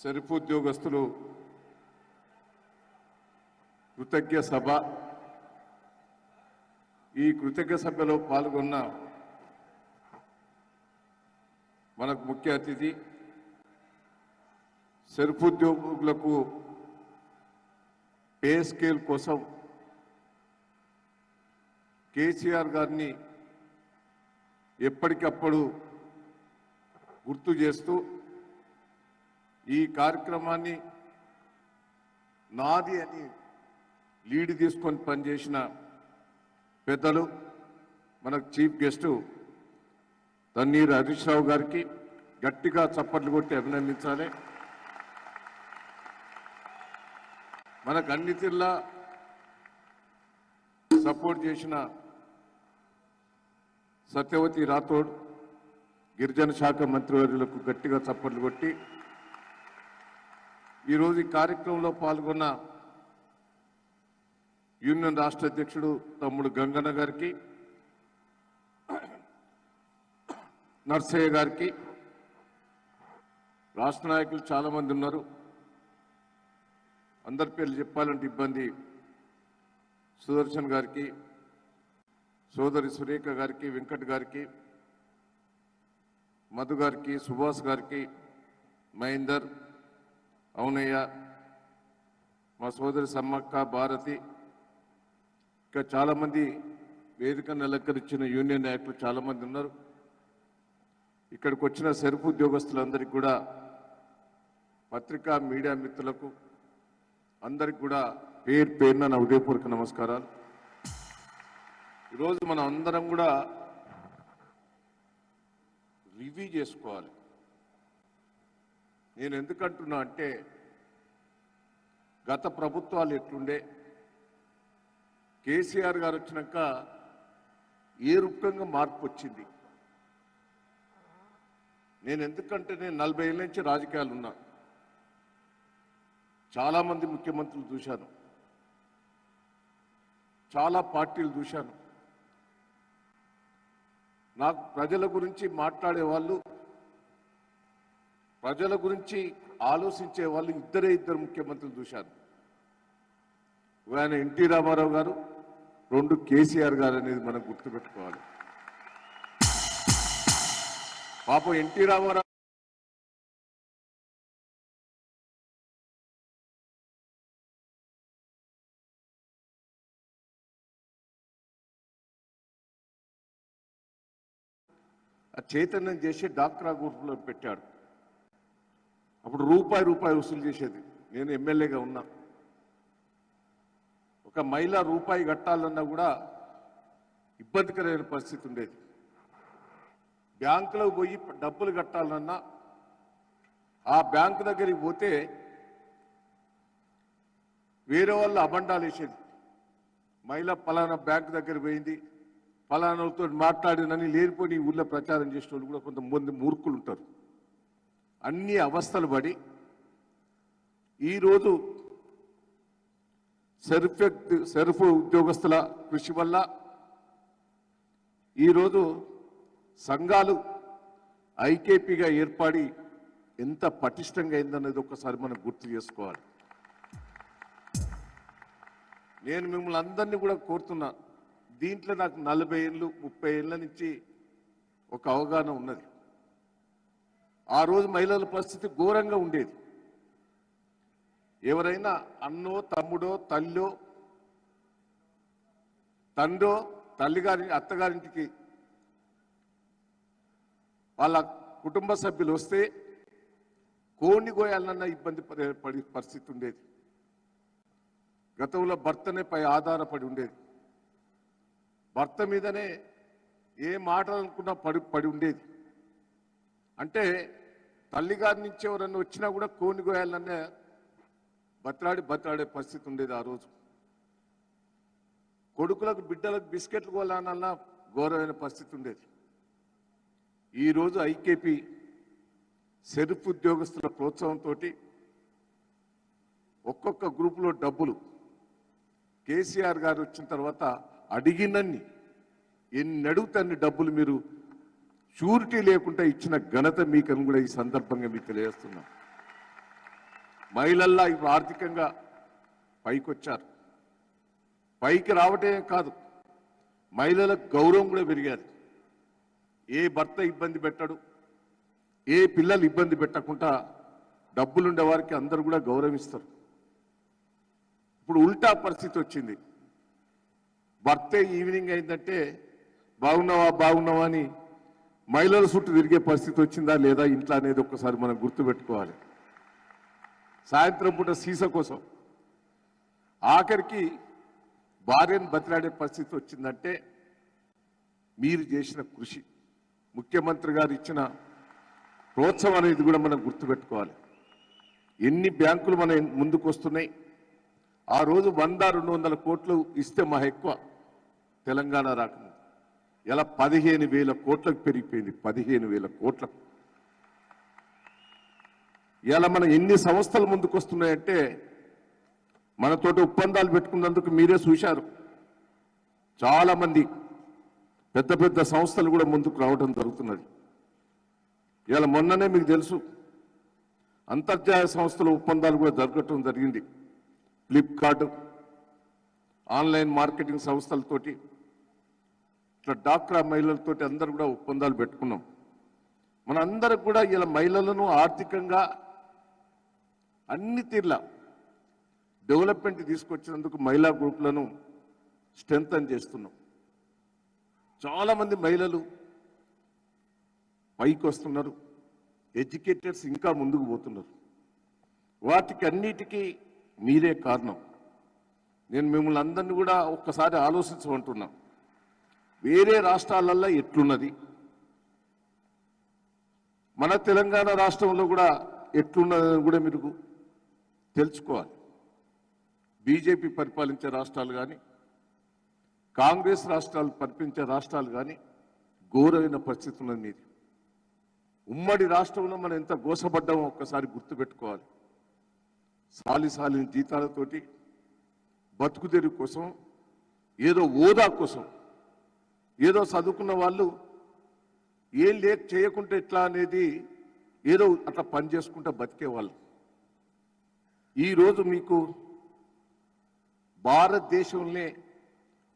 సెర్ఫ్ ఉద్యోగస్తులు కృతజ్ఞ సభ. ఈ కృతజ్ఞ సభలో పాల్గొన్న మనకు ముఖ్య అతిథి సెర్ఫ్ ఉద్యోగులకు పే స్కేల్ కోసం కేసీఆర్ గారిని ఎప్పటికప్పుడు గుర్తు చేస్తూ ఈ కార్యక్రమాన్ని నాది అని లీడ్ తీసుకొని పనిచేసిన పెద్దలు మనకు చీఫ్ గెస్టు తన్నీరు హరీష్ రావు గారికి గట్టిగా చప్పట్లు కొట్టి అభినందించాలి. మనకు అన్ని తీర్లా సపోర్ట్ చేసిన సత్యవతి రాథోడ్ గిరిజన శాఖ మంత్రివర్యులకు గట్టిగా చప్పట్లు కొట్టి ఈరోజు ఈ కార్యక్రమంలో పాల్గొన్న యూనియన్ రాష్ట్ర అధ్యక్షుడు తమ్ముడు గంగన్న గారికి, నర్సయ్య గారికి, రాష్ట్ర నాయకులు చాలామంది ఉన్నారు, అందరి పేర్లు చెప్పాలంటే ఇబ్బంది, సుదర్శన్ గారికి, సోదరి సురేఖ గారికి, వెంకట్ గారికి, మధు గారికి, సుభాష్ గారికి, మహేందర్, అవునయ్య, మా సోదరి సమ్మక్క, భారతి, ఇంకా చాలామంది వేదికను అలంకరించిన యూనియన్ నాయకులు చాలామంది ఉన్నారు. ఇక్కడికి వచ్చిన సెర్ఫ్ ఉద్యోగస్తులందరికీ కూడా, పత్రికా మీడియా మిత్రులకు అందరికి కూడా పేరు పేరున నా ఉదయపూర్వక నమస్కారాలు. ఈరోజు మనం అందరం కూడా రివ్యూ చేసుకోవాలి. నేను ఎందుకంటున్నా అంటే గత ప్రభుత్వాలు ఎట్లుండే, కేసీఆర్ గారు వచ్చినాక ఏ రూపంగా మార్పు వచ్చింది. నేను ఎందుకంటే నేను 40 ఏళ్ళ నుంచి రాజకీయాలు ఉన్నా, చాలామంది ముఖ్యమంత్రులు చూశాను, చాలా పార్టీలు చూశాను. నాకు ప్రజల గురించి మాట్లాడే వాళ్ళు, ప్రజల గురించి ఆలోచించే వాళ్ళు ఇద్దరు ముఖ్యమంత్రులు చూశాను. ఆయన ఎన్టీ రామారావు గారు, 2 కేసీఆర్ గారు అనేది మనం గుర్తుపెట్టుకోవాలి. పాపం ఎన్టీ రామారావు చైతన్యం చేసి డాక్టర్ గ్రూప్లో పెట్టాడు. అప్పుడు రూపాయి వసూలు చేసేది. నేను ఎమ్మెల్యేగా ఉన్నా. ఒక మహిళ రూపాయి కట్టాలన్నా కూడా ఇబ్బందికరమైన పరిస్థితి ఉండేది. బ్యాంకులో పోయి డబ్బులు కట్టాలన్నా ఆ బ్యాంకు దగ్గరికి పోతే వేరే వాళ్ళు అబండాలు వేసేది. మహిళ పలానా బ్యాంకు దగ్గర పోయింది, ఫలానాతో మాట్లాడినని లేనిపోయి ఊళ్ళో ప్రచారం చేసిన వాళ్ళు కూడా కొంతమంది మూర్ఖులు ఉంటారు. అన్ని అవస్థలు పడి ఈరోజు సెర్ఫ్ ఉద్యోగస్తుల కృషి వల్ల ఈరోజు సంఘాలు ఐకేపీగా ఏర్పడి ఎంత పటిష్టంగా అయిందనేది ఒకసారి మనం గుర్తు చేసుకోవాలి. నేను మిమ్మల్ని అందరినీ కూడా కోరుతున్నా, దీంట్లో నాకు 40 ఏళ్ళు 30 ఏళ్ళ నుంచి ఒక అవగాహన ఉన్నది. ఆ రోజు మహిళల పరిస్థితి ఘోరంగా ఉండేది. ఎవరైనా అన్నో, తమ్ముడో, తల్లో, తండ్రో, తల్లిగారి అత్తగారింటికి వాళ్ళ కుటుంబ సభ్యులు వస్తే కోడిని కోయాలన్న ఇబ్బంది పడే పరిస్థితి ఉండేది. గతంలో భర్తనే పై ఆధారపడి ఉండేది. భర్త మీదనే ఏ మాటలనుకున్నా పడి ఉండేది. అంటే తల్లిగారి నుంచి ఎవరన్నా వచ్చినా కూడా కోడిని కోయాలనే బతలాడే పరిస్థితి ఉండేది. ఆ రోజు కొడుకులకు, బిడ్డలకు బిస్కెట్లు కోయాలన్నా ఘోరమైన పరిస్థితి ఉండేది. ఈరోజు ఐకేపీ సెర్ఫ్ ఉద్యోగస్తుల ప్రోత్సాహంతో ఒక్కొక్క గ్రూపులో డబ్బులు కేసీఆర్ గారు వచ్చిన తర్వాత అడిగినన్ని ఎన్ని అడుగుతాన్ని డబ్బులు మీరు షూరిటీ లేకుండా ఇచ్చిన ఘనత మీకని కూడా ఈ సందర్భంగా మీకు తెలియజేస్తున్నాం. మహిళల్లా ఇప్పుడు ఆర్థికంగా పైకొచ్చారు. పైకి రావటమే కాదు, మహిళలకు గౌరవం కూడా పెరిగారు. ఏ భర్త ఇబ్బంది పెట్టడు, ఏ పిల్లలు ఇబ్బంది పెట్టకుండా డబ్బులుండే వారికి అందరూ కూడా గౌరవిస్తారు. ఇప్పుడు ఉల్టా పరిస్థితి వచ్చింది. భర్తే ఈవినింగ్ అయిందంటే బాగున్నావా బాగున్నావా అని మహిళల చుట్టూ తిరిగే పరిస్థితి వచ్చిందా లేదా ఇంట్లో అనేది ఒక్కసారి మనం గుర్తుపెట్టుకోవాలి. సాయంత్రం పూట సీస కోసం ఆఖరికి భార్యను బతిలాడే పరిస్థితి వచ్చిందంటే మీరు చేసిన కృషి, ముఖ్యమంత్రి గారు ఇచ్చిన ప్రోత్సాహం అనేది కూడా మనం గుర్తుపెట్టుకోవాలి. ఎన్ని బ్యాంకులు మన ముందుకు వస్తున్నాయి. ఆ రోజు 100-200 కోట్లు ఇస్తే మా ఎక్కువ తెలంగాణ రాకముందు ఇలా 15,000 కోట్లకు పెరిగిపోయింది. 15,000 కోట్లకు. ఇలా మన ఎన్ని సంస్థలు ముందుకు వస్తున్నాయంటే మనతోటి ఒప్పందాలు పెట్టుకున్నందుకు మీరే చూశారు. చాలా మంది పెద్ద పెద్ద సంస్థలు కూడా ముందుకు రావడం జరుగుతున్నది. ఇలా మొన్ననే మీకు తెలుసు అంతర్జాతీయ సంస్థల ఒప్పందాలు కూడా జరగటం జరిగింది. ఫ్లిప్కార్ట్, ఆన్లైన్ మార్కెటింగ్ సంస్థలతోటి, ఇట్లా డాక్రా మహిళలతోటి అందరూ కూడా ఒప్పందాలు పెట్టుకున్నాం. మన అందరికి కూడా ఇలా మహిళలను ఆర్థికంగా అన్ని తీర్ల డెవలప్మెంట్ తీసుకొచ్చినందుకు మహిళా గ్రూపులను స్ట్రెంథన్ చేస్తున్నాం. చాలా మంది మహిళలు పైకి వస్తున్నారు, ఎడ్యుకేటెడ్స్ ఇంకా ముందుకు పోతున్నారు. వాటికి అన్నిటికీ మీరే కారణం. నేను మిమ్మల్ని అందరినీ కూడా ఒక్కసారి ఆలోచించమంటున్నా. వేరే రాష్ట్రాలల్లో ఎట్లున్నది, మన తెలంగాణ రాష్ట్రంలో కూడా ఎట్లున్నదని కూడా మీరు తెలుసుకోవాలి. బీజేపీ పరిపాలించే రాష్ట్రాలు కానీ, కాంగ్రెస్ రాష్ట్రాలు పరిపాలించే రాష్ట్రాలు కానీ ఘోరమైన పరిస్థితి ఉన్నది మీది. ఉమ్మడి రాష్ట్రంలో మనం ఎంత గోసపడ్డామో ఒక్కసారి గుర్తుపెట్టుకోవాలి. సాలిసాలిన జీతాలతోటి బతుకుదెరువు కోసం, ఏదో హోదా కోసం, ఏదో చదువుకున్న వాళ్ళు ఏం చేయకుంటే ఎట్లా అనేది ఏదో అట్లా పని చేసుకుంటా బతికేవాళ్ళు. ఈరోజు మీకు భారతదేశంలో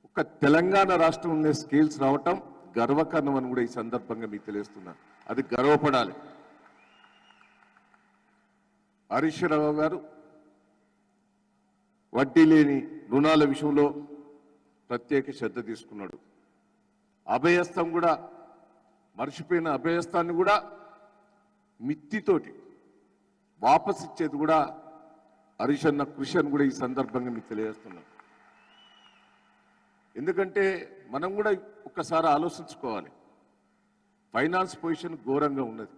ఒక తెలంగాణ రాష్ట్రంలో స్కేల్స్ రావటం గర్వకారణం అని కూడా ఈ సందర్భంగా మీకు తెలియజేస్తున్నాను. అది గర్వపడాలి. హరీష్ రావు గారు వడ్డీ లేని రుణాల విషయంలో ప్రత్యేక శ్రద్ధ తీసుకున్నాడు. అభయస్థం కూడా మర్చిపోయిన అభయస్థాన్ని కూడా మిత్తితోటి వాపస్ ఇచ్చేది కూడా హరీష్ అన్న కృషి అని కూడా ఈ సందర్భంగా మీకు తెలియజేస్తున్నాం. ఎందుకంటే మనం కూడా ఒక్కసారి ఆలోచించుకోవాలి. ఫైనాన్స్ పొజిషన్ ఘోరంగా ఉన్నది.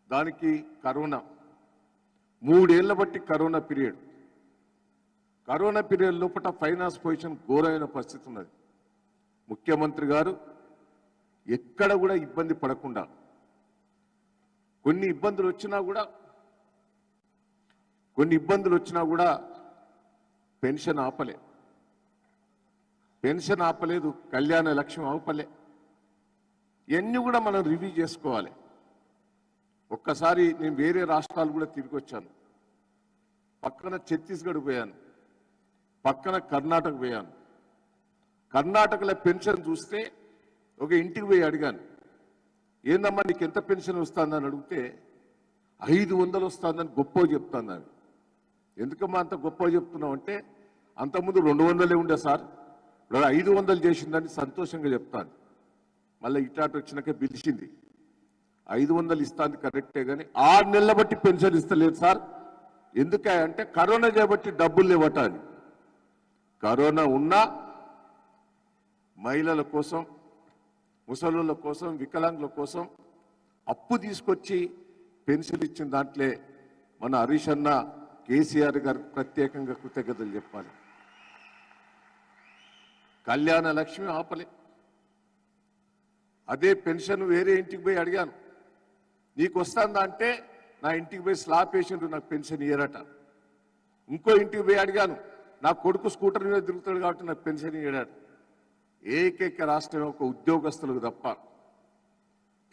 దానికి కరోనా 3 ఏళ్ల బట్టి కరోనా పీరియడ్ లోపల ఫైనాన్స్ పొజిషన్ ఘోరమైన పరిస్థితి ఉన్నది. ముఖ్యమంత్రి గారు ఎక్కడ కూడా ఇబ్బంది పడకుండా, కొన్ని ఇబ్బందులు వచ్చినా కూడా పెన్షన్ ఆపలేదు, కళ్యాణ లక్ష్యం ఆపలే. ఇవన్నీ కూడా మనం రివ్యూ చేసుకోవాలి. ఒక్కసారి నేను వేరే రాష్ట్రాలు కూడా తిరిగి వచ్చాను. పక్కన ఛత్తీస్గఢ్ పోయాను, పక్కన కర్ణాటక పోయాను. కర్ణాటకలో పెన్షన్ చూస్తే ఒక ఇంటికి పోయి అడిగాను, ఏందమ్మా నీకు ఎంత పెన్షన్ వస్తుందని అడిగితే 500 వస్తుందని గొప్ప చెప్తాను. ఎందుకమ్మా అంత గొప్ప చెప్తున్నావు అంటే, అంతకుముందు 200 ఉండే సార్, 500 చేసిందని సంతోషంగా చెప్తాను. మళ్ళీ ఇట్లాంటి వచ్చినాక పిలిచింది, 500 ఇస్తాను కరెక్టే కానీ 6 నెలల బట్టి పెన్షన్ ఇస్తలేదు సార్. ఎందుకంటే కరోనా చేయబట్టి డబ్బులు లేవట అని. కరోనా ఉన్నా మహిళల కోసం, ముసలుల కోసం, వికలాంగుల కోసం అప్పు తీసుకొచ్చి పెన్షన్ ఇచ్చిన దాంట్లో మన హరీష్ అన్న, కేసీఆర్ గారికి ప్రత్యేకంగా కృతజ్ఞతలు చెప్పాలి. కళ్యాణ లక్ష్మి ఆపలే. అదే పెన్షన్ వేరే ఇంటికి పోయి అడిగాను, నీకు వస్తుందా అంటే నా ఇంటికి పోయి స్లాబ్ పేషెంట్ నాకు పెన్షన్ ఇయ్యరట. ఇంకో ఇంటికి పోయి అడిగాను, నా కొడుకు స్కూటర్ మీద తిరుగుతాడు కాబట్టి నాకు పెన్షన్ ఇయ్యడాడు. ఏకైక రాష్ట్రం ఒక ఉద్యోగస్తులకు తప్ప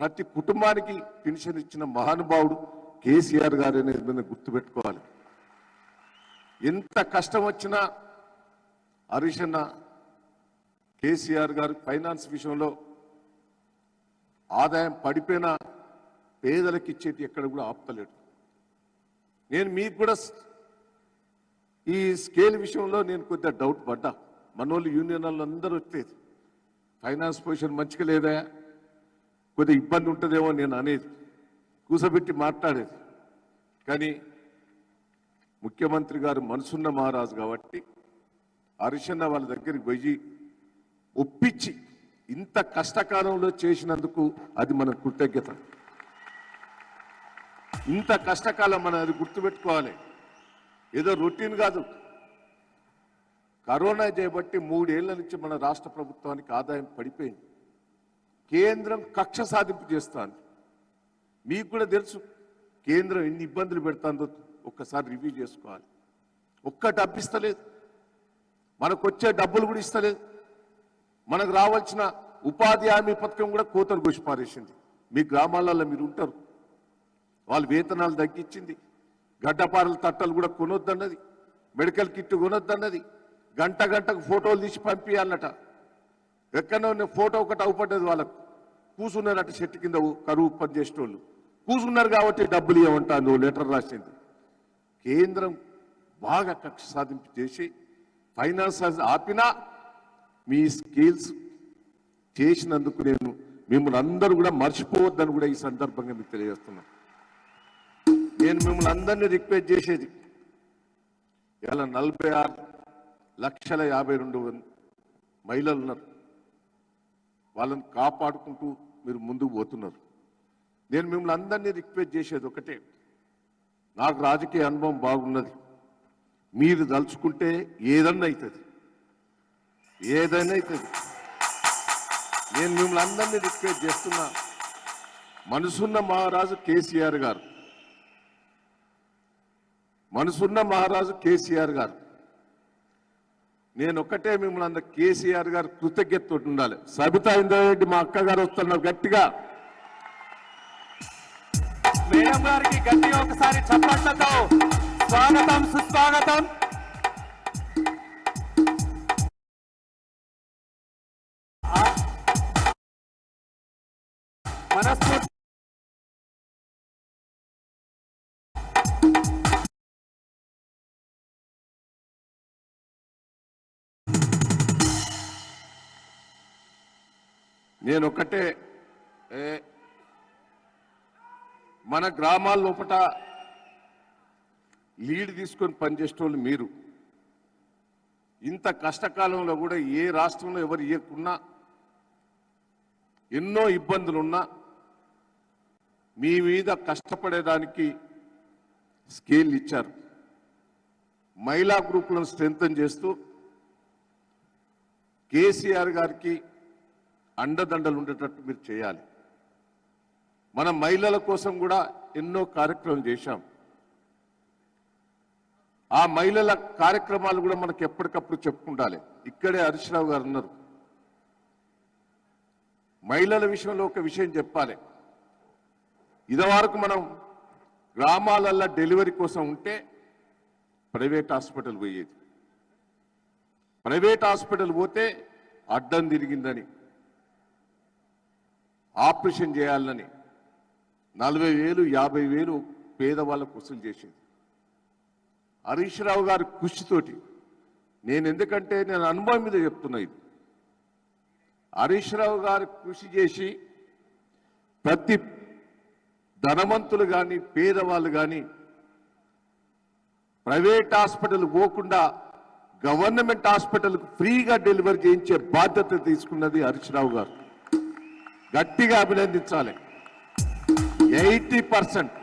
ప్రతి కుటుంబానికి పెన్షన్ ఇచ్చిన మహానుభావుడు కేసీఆర్ గారు అనేది మనం గుర్తుపెట్టుకోవాలి. ఎంత కష్టం వచ్చినా హరీష్ అన్న కేసీఆర్ గారు ఫైనాన్స్ విషయంలో ఆదాయం పడిపోయినా పేదలకు ఇచ్చేది ఎక్కడ కూడా ఆపుతలేడు. నేను మీకు కూడా ఈ స్కేల్ విషయంలో నేను కొద్దిగా డౌట్ పడ్డా. మనోళ్ళు యూనియన్ వాళ్ళు అందరూ వచ్చేది ఫైనాన్స్ పొజిషన్ మంచిగా లేదా, కొద్దిగా ఇబ్బంది ఉంటుందేమో నేను అనేది, కూసబెట్టి మాట్లాడేది. కానీ ముఖ్యమంత్రి గారు మనసున్న మహారాజు కాబట్టి హరీష్ అన్న వాళ్ళ దగ్గరికి పోయి ఒప్పించి ఇంత కష్టకాలంలో చేసినందుకు అది మన కృతజ్ఞత. ఇంత కష్టకాలం మనం అది గుర్తుపెట్టుకోవాలి. ఏదో రొటీన్ కాదు. కరోనా చేయబట్టి 3 ఏళ్ల నుంచి మన రాష్ట్ర ప్రభుత్వానికి ఆదాయం పడిపోయింది. కేంద్రం కక్ష సాధింపు చేస్తాను. మీకు కూడా తెలుసు కేంద్రం ఎన్ని ఇబ్బందులు పెడతాందో ఒక్కసారి రివ్యూ చేసుకోవాలి. ఒక్క డబ్బు ఇస్తలేదు, మనకు వచ్చే డబ్బులు కూడా ఇస్తలేదు. మనకు రావాల్సిన ఉపాధి హామీ పథకం కూడా కోతలు కోసి పారేసింది. మీ గ్రామాలలో మీరు ఉంటారు, వాళ్ళు వేతనాలు తగ్గించింది. గడ్డపారల తట్టలు కూడా కొనొద్దన్నది, మెడికల్ కిట్ కొనొద్దన్నది, గంట గంటకు ఫోటోలు తీసి పంపించాలట. ఎక్కడో ఫోటో ఒకటి అవుపడ్డది, వాళ్ళకు కూసున్నారట చెట్టు కింద కరువు పని చేసేటోళ్ళు కూసున్నారు కాబట్టి డబ్బులు ఇవ్వమంటాను లెటర్ రాసింది. కేంద్రం బాగా కక్ష సాధింపు చేసి ఫైనాన్స్ ఆపినా మీ స్కిల్స్ చేసినందుకు నేను మిమ్మల్ని అందరూ కూడా మర్చిపోవద్దని కూడా ఈ సందర్భంగా మీకు తెలియజేస్తున్నాను. నేను మిమ్మల్ని అందరినీ రిక్వెస్ట్ చేసేది, ఇలా 46,52,000 మహిళలు ఉన్నారు. వాళ్ళని కాపాడుకుంటూ మీరు ముందుకు పోతున్నారు. నేను మిమ్మల్ని అందరినీ రిక్వెస్ట్ చేసేది ఒకటే, నాకు రాజకీయ అనుభవం బాగున్నది. మీరు తలుచుకుంటే ఏదన్నా అవుతుంది, ఏదైనా అవుతుంది. నేను మిమ్మల్ని అందరినీ రిక్వెస్ట్ చేస్తున్నా, మనసున్న మహారాజు కేసీఆర్ గారు, మనసున్న మహారాజు కేసీఆర్ గారు. నేను ఒక్కటే మిమ్మల్ని అందరు కేసీఆర్ గారు కృతజ్ఞతతో ఉండాలి. సబితా ఇంద్రారెడ్డి మా అక్క గారు వస్తున్నారు, గట్టిగా మేడం గారికి గట్టిగా ఒకసారి చప్పట్లతో స్వాగతం సుస్వాగతం. మనస్ఫూర్తి నేను ఒకటే, మన గ్రామాల లోపల లీడ్ తీసుకొని పనిచేసేటోళ్ళు మీరు. ఇంత కష్టకాలంలో కూడా ఏ రాష్ట్రంలో ఎవరు ఇవ్వకున్నా, ఎన్నో ఇబ్బందులున్నా మీ మీద కష్టపడేదానికి స్కేల్ ఇచ్చారు. మహిళా గ్రూపులను స్ట్రెంథన్ చేస్తూ కేసీఆర్ గారికి అండదండలు ఉండేటట్టు మీరు చేయాలి. మనం మహిళల కోసం కూడా ఎన్నో కార్యక్రమాలు చేశాం. ఆ మహిళల కార్యక్రమాలు కూడా మనకు ఎప్పటికప్పుడు చెప్పుకుంటాలి. ఇక్కడే హరీష్ రావు గారు ఉన్నారు. మహిళల విషయంలో ఒక విషయం చెప్పాలి. ఇదివరకు మనం గ్రామాలల్లో డెలివరీ కోసం ఉంటే ప్రైవేట్ హాస్పిటల్ పోయేది. ప్రైవేట్ హాస్పిటల్ పోతే అడ్డం తిరిగిందని, ఆపరేషన్ చేయాలని 40,000 50,000 పేదవాళ్ళకు వసూలు చేసింది. హరీష్ రావు గారి కృషితోటి, ఎందుకంటే నేను అనుభవం మీద చెప్తున్నా ఇది, హరీష్ రావు గారు కృషి చేసి ప్రతి ధనవంతులు కానీ పేదవాళ్ళు కానీ ప్రైవేట్ హాస్పిటల్ పోకుండా గవర్నమెంట్ హాస్పిటల్కు ఫ్రీగా డెలివరీ చేయించే బాధ్యత తీసుకున్నది హరీష్ రావు గారు. గట్టిగా అభినందించాలి. 80%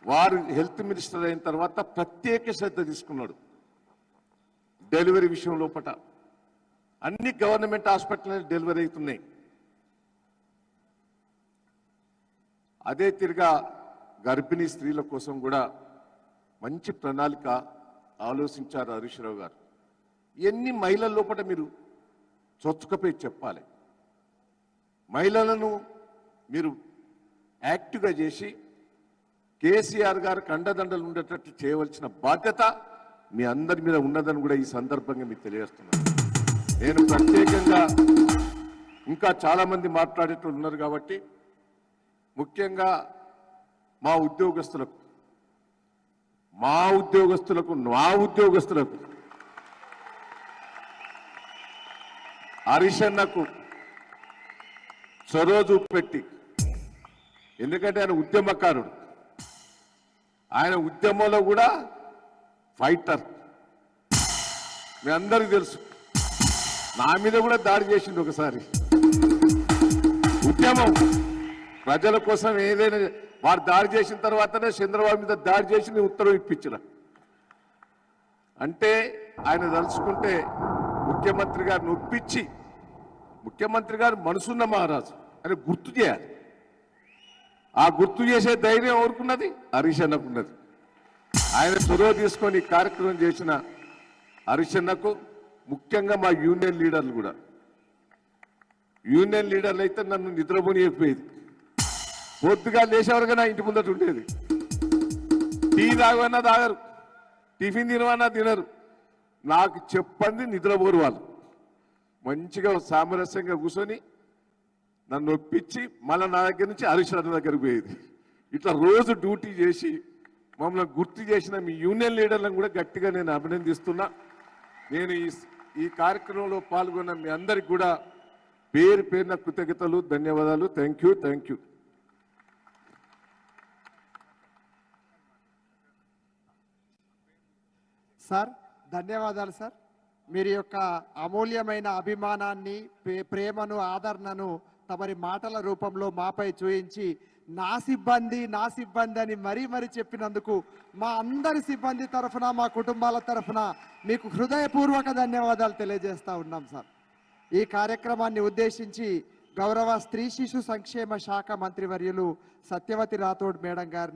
వారు హెల్త్ మినిస్టర్ అయిన తర్వాత ప్రత్యేక శ్రద్ధ తీసుకున్నాడు డెలివరీ విషయం లోపల. అన్ని గవర్నమెంట్ హాస్పిటల్ డెలివరీ అవుతున్నాయి. అదే తిరిగా గర్భిణీ స్త్రీల కోసం కూడా మంచి ప్రణాళిక ఆలోచించారు హరీష్ రావు గారు. ఎన్ని మహిళల లోపల మీరు చొచ్చుకపోయి చెప్పాలి. మహిళలను మీరు యాక్టివ్గా చేసి కేసీఆర్ గారికి అండదండలు ఉండేటట్టు చేయవలసిన బాధ్యత మీ అందరి మీద ఉన్నదని కూడా ఈ సందర్భంగా మీకు తెలియజేస్తున్నాను. నేను ప్రత్యేకంగా ఇంకా చాలా మంది మాట్లాడేటోళ్ళు ఉన్నారు కాబట్టి ముఖ్యంగా మా ఉద్యోగస్తులకు నా ఉద్యోగస్తులకు హరీషన్నకు చొరవ చూపెట్టి, ఎందుకంటే ఆయన ఉద్యమకారుడు, ఆయన ఉద్యమంలో కూడా ఫైటర్. మీ అందరికీ తెలుసు, నా మీద కూడా దాడి చేసిండు ఒకసారి. ఉద్యమం ప్రజల కోసం ఏదైనా వారు దాడి చేసిన తర్వాతనే చంద్రబాబు మీద దాడి చేసి నేను ఉత్తర్వు ఇప్పించిన. అంటే ఆయన తలుచుకుంటే ముఖ్యమంత్రి గారిని ఒప్పించి, ముఖ్యమంత్రి గారు మనసున్న మహారాజు అని గుర్తు చేయాలి. ఆ గుర్తు చేసే ధైర్యం ఎవరుకున్నది? హరీష్ అన్నకున్నది. ఆయన చొరవ తీసుకొని ఈ కార్యక్రమం చేసిన హరీష్ అన్నకు, ముఖ్యంగా మా యూనియన్ లీడర్లు కూడా, యూనియన్ లీడర్లు అయితే నన్ను నిద్రపోనియకపోయేది. పొద్దుగా లేచేవారుగా నా ఇంటి ముందట ఉండేది. టీ తాగవన్నా తాగరు, టిఫిన్ తినవన్నా తినరు. నాకు చెప్పండి నిద్రపోరు వాళ్ళు. మంచిగా సామరస్యంగా కూర్చొని నన్ను ఒప్పించి మళ్ళీ నా దగ్గర నుంచి హరీష్ అన్న దగ్గరికి పోయేది. ఇట్లా రోజు డ్యూటీ చేసి మమ్మల్ని గుర్తు చేసిన మీ యూనియన్ లీడర్లను కూడా గట్టిగా నేను అభినందిస్తున్నా. నేను ఈ కార్యక్రమంలో పాల్గొన్న మీ అందరికి కూడా పేరు పేరున కృతజ్ఞతలు, ధన్యవాదాలు. Thank you. సార్ ధన్యవాదాలు సార్. మీరు యొక్క అమూల్యమైన అభిమానాన్ని, ప్రేమను, ఆదరణను తమరి మాటల రూపంలో మాపై చూయించి నా సిబ్బంది అని మరీ చెప్పినందుకు మా అందరి సిబ్బంది తరఫున, మా కుటుంబాల తరఫున మీకు హృదయపూర్వక ధన్యవాదాలు తెలియజేస్తా ఉన్నాం సార్. ఈ కార్యక్రమాన్ని ఉద్దేశించి గౌరవ స్త్రీ శిశు సంక్షేమ శాఖ మంత్రివర్యులు సత్యవతి రాథోడ్ మేడం గారిని